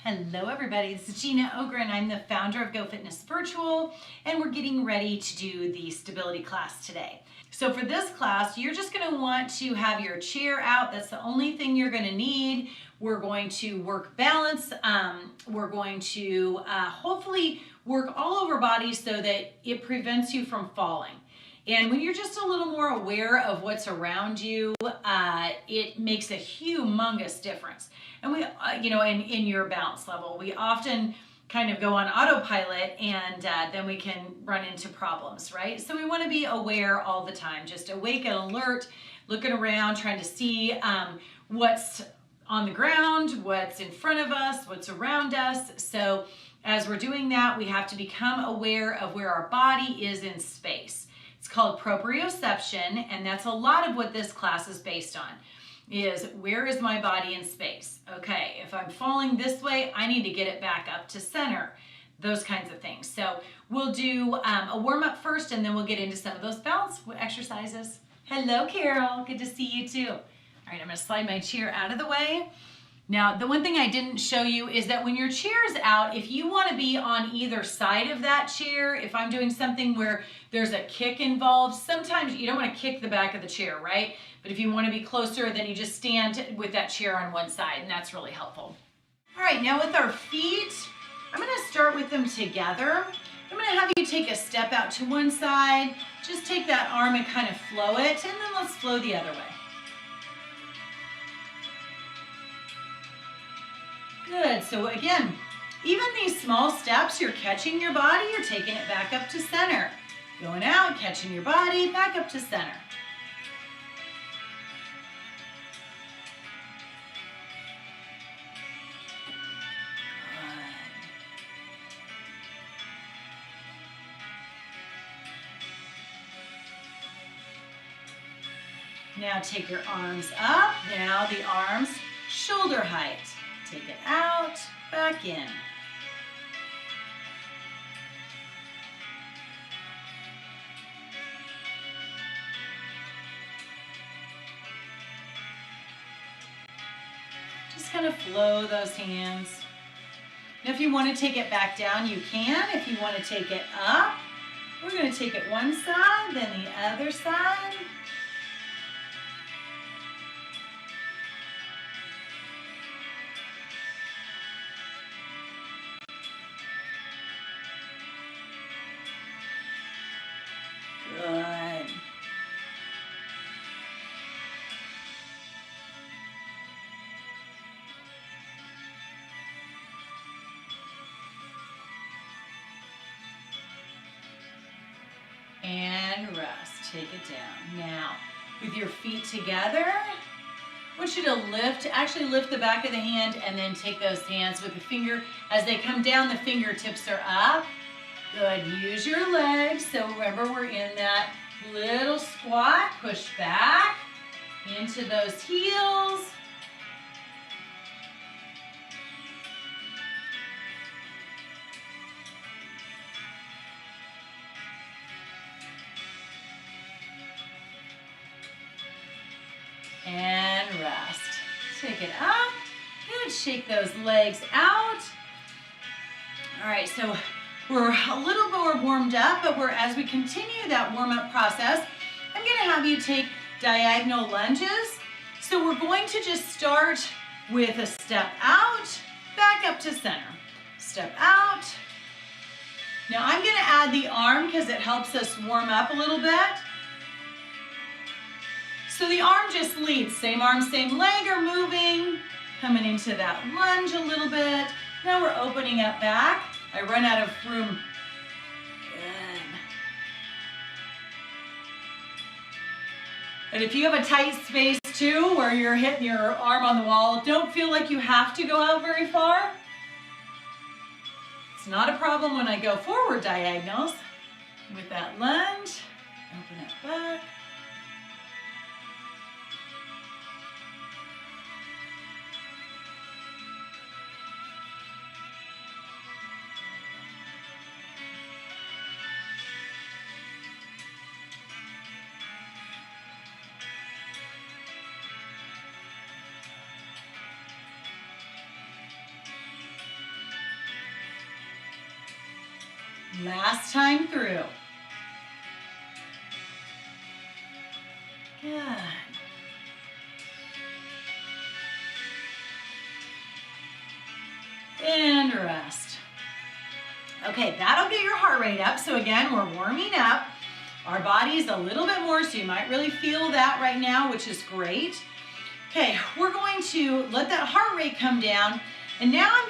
Hello everybody, this is Gina Ogren. I'm the founder of Go Fitness Virtual, and we're getting ready to do the stability class today. So for this class, you're just going to want to have your chair out. That's the only thing you're going to need. We're going to work balance. We're going to hopefully work all over body so that it prevents you from falling. And when you're just a little more aware of what's around you, it makes a humongous difference. And we, in your balance level, we often kind of go on autopilot and then we can run into problems, right? So we want to be aware all the time, just awake and alert, looking around, trying to see what's on the ground, what's in front of us, what's around us. So as we're doing that, we have to become aware of where our body is in space. It's called proprioception, and that's a lot of what this class is based on, is where is my body in space? Okay, if I'm falling this way, I need to get it back up to center, those kinds of things. So we'll do a warm-up first, and then we'll get into some of those balance exercises. Hello, Carol. Good to see you too. All right, I'm going to slide my chair out of the way. Now, the one thing I didn't show you is that when your chair's out, if you want to be on either side of that chair, if I'm doing something where there's a kick involved, sometimes you don't want to kick the back of the chair, right? But if you want to be closer, then you just stand with that chair on one side, and that's really helpful. All right, now with our feet, I'm going to start with them together. I'm going to have you take a step out to one side. Just take that arm and kind of flow it, and then let's flow the other way. Good, so again, even these small steps, you're catching your body, you're taking it back up to center. Going out, catching your body, back up to center. Good. Now take your arms up, now the arms shoulder height. Take it out, back in. Just kind of flow those hands. Now if you want to take it back down, you can. If you want to take it up, we're going to take it one side, then the other side. Good. And rest. Take it down. Now, with your feet together, I want you to actually lift the back of the hand and then take those hands with the finger. As they come down, the fingertips are up. Good, use your legs. So remember, we're in that little squat. Push back into those heels. And rest. Take it up. Good, shake those legs out. All right, so we're a little more warmed up, but as we continue that warm-up process, I'm going to have you take diagonal lunges. So we're going to just start with a step out, back up to center. Step out. Now I'm going to add the arm because it helps us warm up a little bit. So the arm just leads. Same arm, same leg are moving. Coming into that lunge a little bit. Now we're opening up back. I run out of room. Good. And if you have a tight space too, where you're hitting your arm on the wall, don't feel like you have to go out very far. It's not a problem when I go forward diagonals. With that lunge, open it back. Last time through. Good. And rest. Okay, that'll get your heart rate up. So again, we're warming up. Our body's a little bit more, so you might really feel that right now, which is great. Okay, we're going to let that heart rate come down. And now I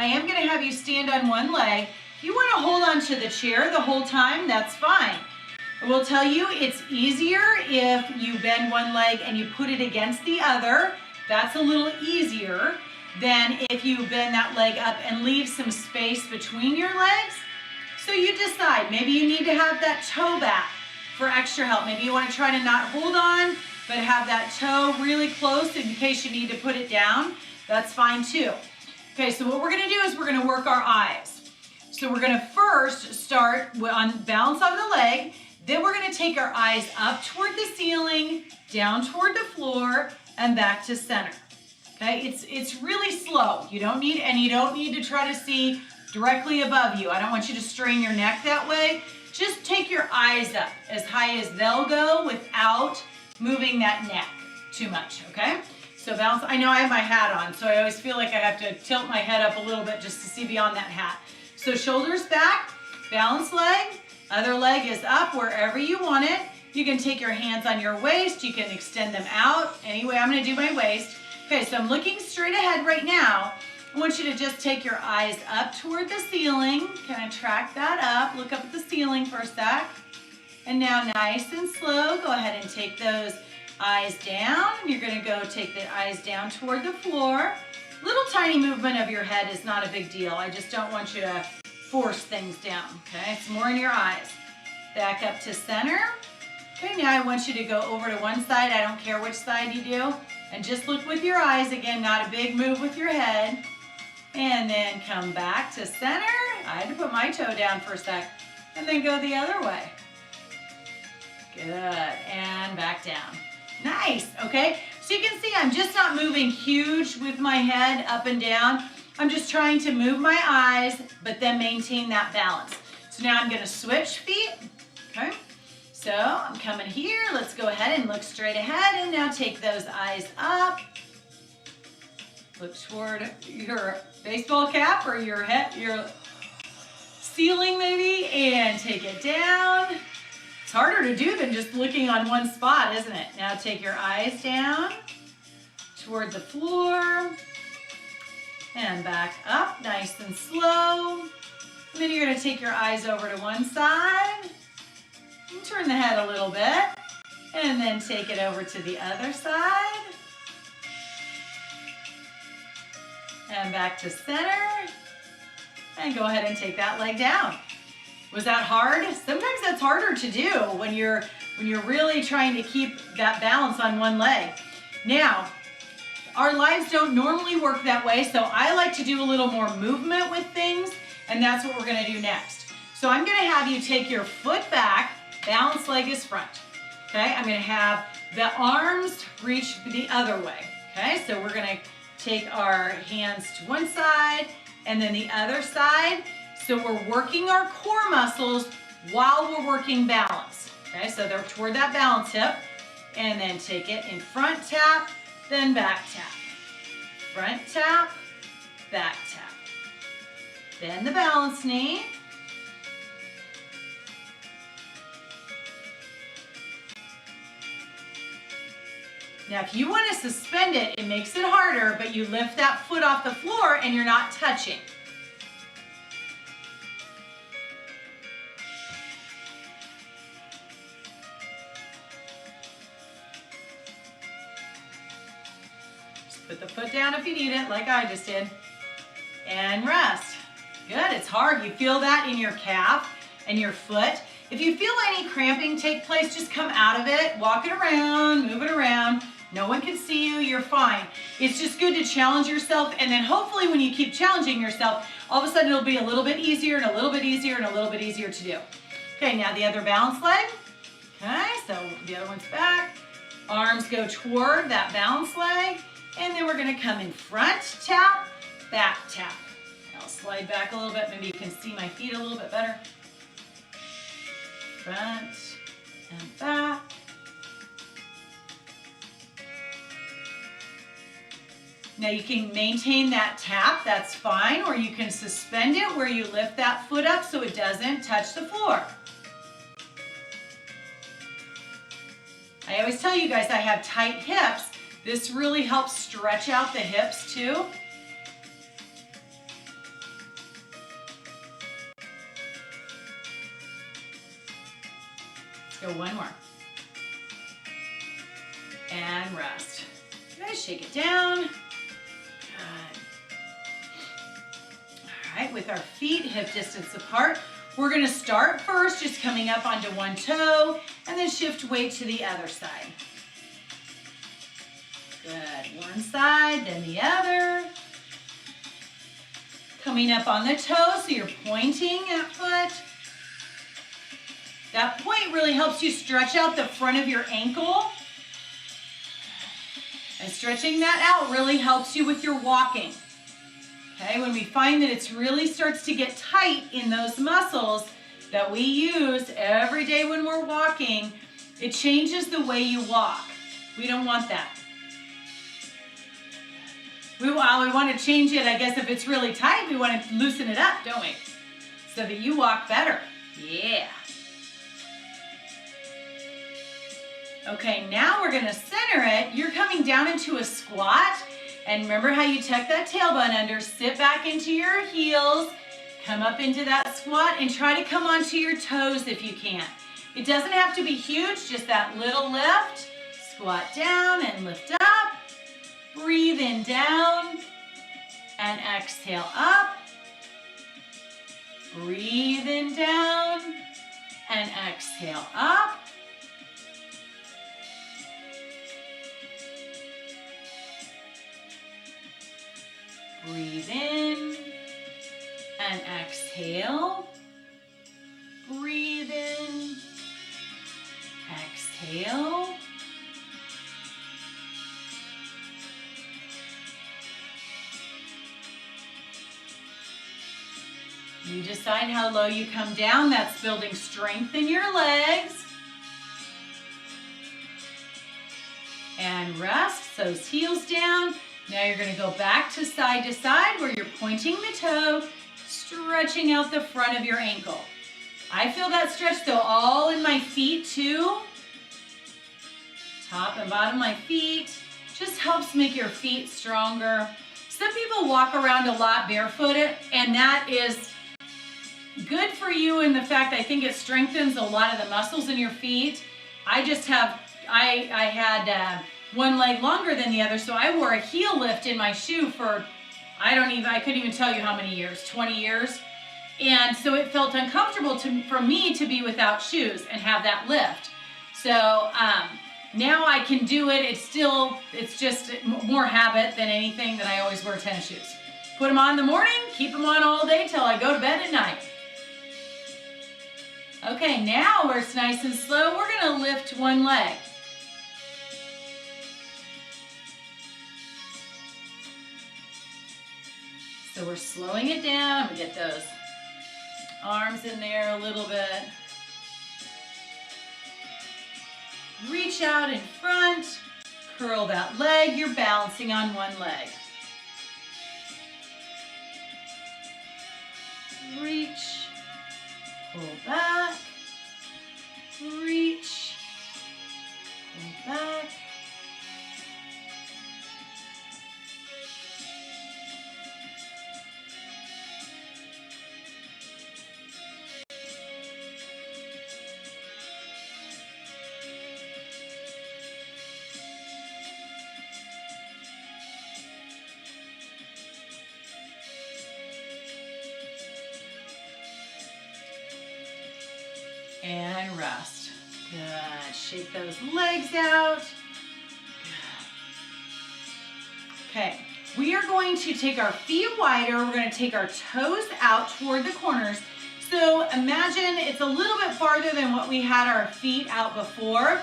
am gonna have you stand on one leg. If you wanna hold on to the chair the whole time, that's fine. I will tell you, it's easier if you bend one leg and you put it against the other. That's a little easier than if you bend that leg up and leave some space between your legs. So you decide, maybe you need to have that toe back for extra help. Maybe you want to try to not hold on, but have that toe really close in case you need to put it down. That's fine too. Okay, so what we're gonna do is we're gonna work our eyes. So we're gonna first start on balance on the leg, then we're gonna take our eyes up toward the ceiling, down toward the floor, and back to center. Okay, it's really slow. You don't need to try to see directly above you. I don't want you to strain your neck that way. Just take your eyes up as high as they'll go without moving that neck too much, okay? So balance, I know I have my hat on, so I always feel like I have to tilt my head up a little bit just to see beyond that hat. So shoulders back, balance leg, other leg is up wherever you want it. You can take your hands on your waist, you can extend them out. Anyway, I'm gonna do my waist. Okay, so I'm looking straight ahead right now. I want you to just take your eyes up toward the ceiling. Kind of track that up. Look up at the ceiling for a sec. And now nice and slow, go ahead and take those eyes down. You're gonna go take the eyes down toward the floor. Little tiny movement of your head is not a big deal. I just don't want you to force things down, okay? It's more in your eyes. Back up to center. Okay, now I want you to go over to one side. I don't care which side you do. And just look with your eyes. Again, not a big move with your head. And then come back to center. I had to put my toe down for a sec. And then go the other way. Good, and back down. Nice, okay? So you can see I'm just not moving huge with my head up and down. I'm just trying to move my eyes, but then maintain that balance. So now I'm gonna switch feet, okay? So I'm coming here, let's go ahead and look straight ahead, and now take those eyes up. Look toward your baseball cap or your head, your ceiling maybe, and take it down. It's harder to do than just looking on one spot, isn't it? Now take your eyes down toward the floor and back up nice and slow. And then you're gonna take your eyes over to one side and turn the head a little bit, and then take it over to the other side and back to center, and go ahead and take that leg down. Was that hard? Sometimes that's harder to do when you're really trying to keep that balance on one leg. Now, our lives don't normally work that way, so I like to do a little more movement with things, and that's what we're gonna do next. So I'm gonna have you take your foot back, balance leg is front, okay? I'm gonna have the arms reach the other way, okay? So we're gonna take our hands to one side and then the other side. So we're working our core muscles while we're working balance, okay? So they're toward that balance hip, and then take it in front tap, then back tap. Front tap, back tap. Then the balance knee. Now, if you want to suspend it, it makes it harder, but you lift that foot off the floor and you're not touching. Just put the foot down if you need it, like I just did. And rest. Good, it's hard. You feel that in your calf and your foot. If you feel any cramping take place, just come out of it, walk it around, move it around. No one can see you, you're fine. It's just good to challenge yourself, and then hopefully when you keep challenging yourself, all of a sudden it'll be a little bit easier and a little bit easier and a little bit easier to do. Okay, now the other balance leg. Okay, so the other one's back. Arms go toward that balance leg, and then we're gonna come in front tap, back tap. I'll slide back a little bit. Maybe you can see my feet a little bit better. Front and back. Now you can maintain that tap, that's fine, or you can suspend it where you lift that foot up so it doesn't touch the floor. I always tell you guys I have tight hips. This really helps stretch out the hips too. Let's go one more. And rest. Good, shake it down. Good. All right, with our feet hip distance apart, we're gonna start first just coming up onto one toe and then shift weight to the other side. Good, one side, then the other. Coming up on the toe, so you're pointing that foot. That point really helps you stretch out the front of your ankle. And stretching that out really helps you with your walking. Okay, when we find that it really starts to get tight in those muscles that we use every day when we're walking, it changes the way you walk. We don't want that. We want to change it, I guess, if it's really tight, we want to loosen it up, don't we? So that you walk better. Yeah. Okay, now we're gonna center it. You're coming down into a squat. And remember how you tuck that tailbone under, sit back into your heels, come up into that squat, and try to come onto your toes if you can. It doesn't have to be huge, just that little lift. Squat down and lift up. Breathe in down and exhale up. Breathe in down and exhale up. Breathe in and exhale. Breathe in, exhale. You decide how low you come down. That's building strength in your legs. And rest, those heels down. Now you're going to go back to side where you're pointing the toe, stretching out the front of your ankle. I feel that stretch though all in my feet too. Top and bottom of my feet. Just helps make your feet stronger. Some people walk around a lot barefooted, and that is good for you in the fact I think it strengthens a lot of the muscles in your feet. I had one leg longer than the other, so I wore a heel lift in my shoe for, I couldn't even tell you how many years, 20 years. And so it felt uncomfortable for me to be without shoes and have that lift. So now I can do it. It's just more habit than anything that I always wear tennis shoes. Put them on in the morning, keep them on all day till I go to bed at night. Okay, now where it's nice and slow, we're gonna lift one leg. So we're slowing it down. We get those arms in there a little bit. Reach out in front, curl that leg. You're balancing on one leg. Reach, pull back, reach, pull back. And rest. Good. Shake those legs out. Good. Okay. We are going to take our feet wider. We're going to take our toes out toward the corners. So imagine it's a little bit farther than what we had our feet out before.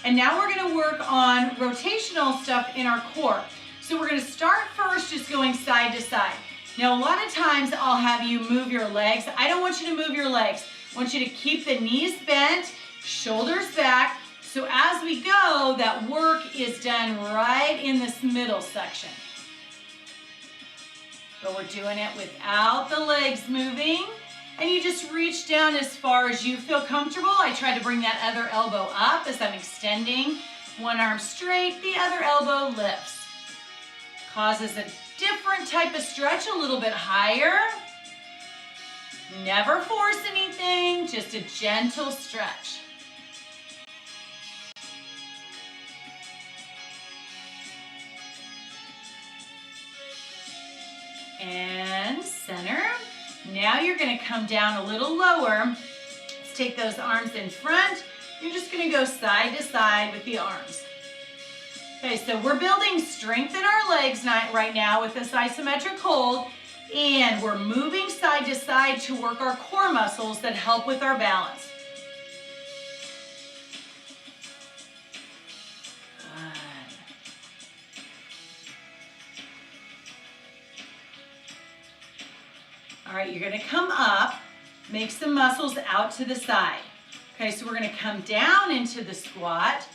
And now we're going to work on rotational stuff in our core. So we're going to start first just going side to side. Now, a lot of times I'll have you move your legs. I don't want you to move your legs. I want you to keep the knees bent, shoulders back. So as we go, that work is done right in this middle section. But we're doing it without the legs moving. And you just reach down as far as you feel comfortable. I try to bring that other elbow up as I'm extending. One arm straight, the other elbow lifts. Causes a different type of stretch, a little bit higher. Never force anything, just a gentle stretch. And center. Now you're going to come down a little lower. Let's take those arms in front. You're just going to go side to side with the arms. Okay, so we're building strength in our legs right now with this isometric hold, and we're moving side to side to work our core muscles that help with our balance. All right, you're gonna come up, make some muscles out to the side. Okay, so we're gonna come down into the squat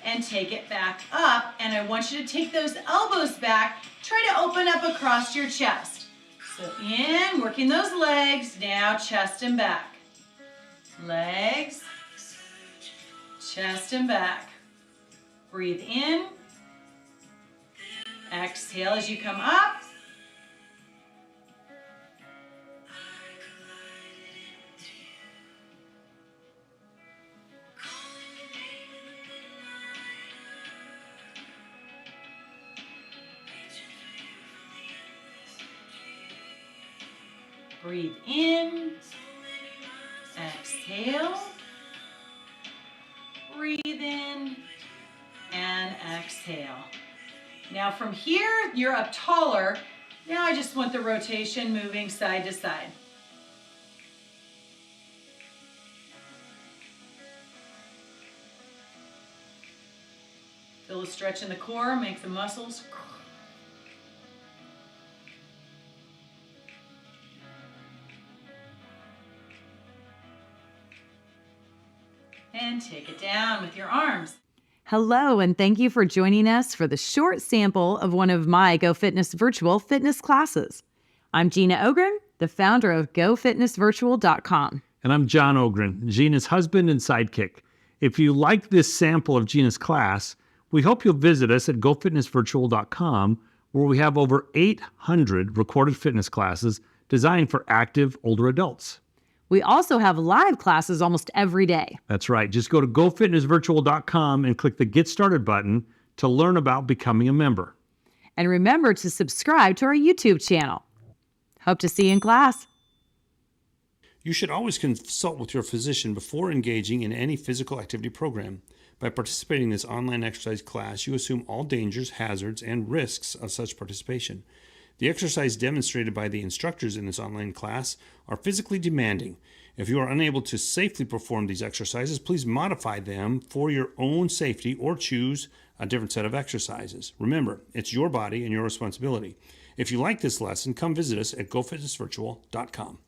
and take it back up. And I want you to take those elbows back. Try to open up across your chest. So in, working those legs, now chest and back. Legs, chest and back. Breathe in. Exhale as you come up. Breathe in, exhale, breathe in, and exhale. Now from here, you're up taller. Now I just want the rotation moving side to side. Feel a stretch in the core, make the muscles. And take it down with your arms. Hello, and thank you for joining us for the short sample of one of my Go Fitness virtual fitness classes. I'm Gina Ogren, the founder of GoFitnessVirtual.com. And I'm John Ogren, Gina's husband and sidekick. If you like this sample of Gina's class, we hope you'll visit us at GoFitnessVirtual.com, where we have over 800 recorded fitness classes designed for active older adults. We also have live classes almost every day. That's right. Just go to GoFitnessVirtual.com and click the Get Started button to learn about becoming a member. And remember to subscribe to our YouTube channel. Hope to see you in class. You should always consult with your physician before engaging in any physical activity program. By participating in this online exercise class, you assume all dangers, hazards, and risks of such participation. The exercise demonstrated by the instructors in this online class are physically demanding. If you are unable to safely perform these exercises, please modify them for your own safety or choose a different set of exercises. Remember, it's your body and your responsibility. If you like this lesson, come visit us at GoFitnessVirtual.com.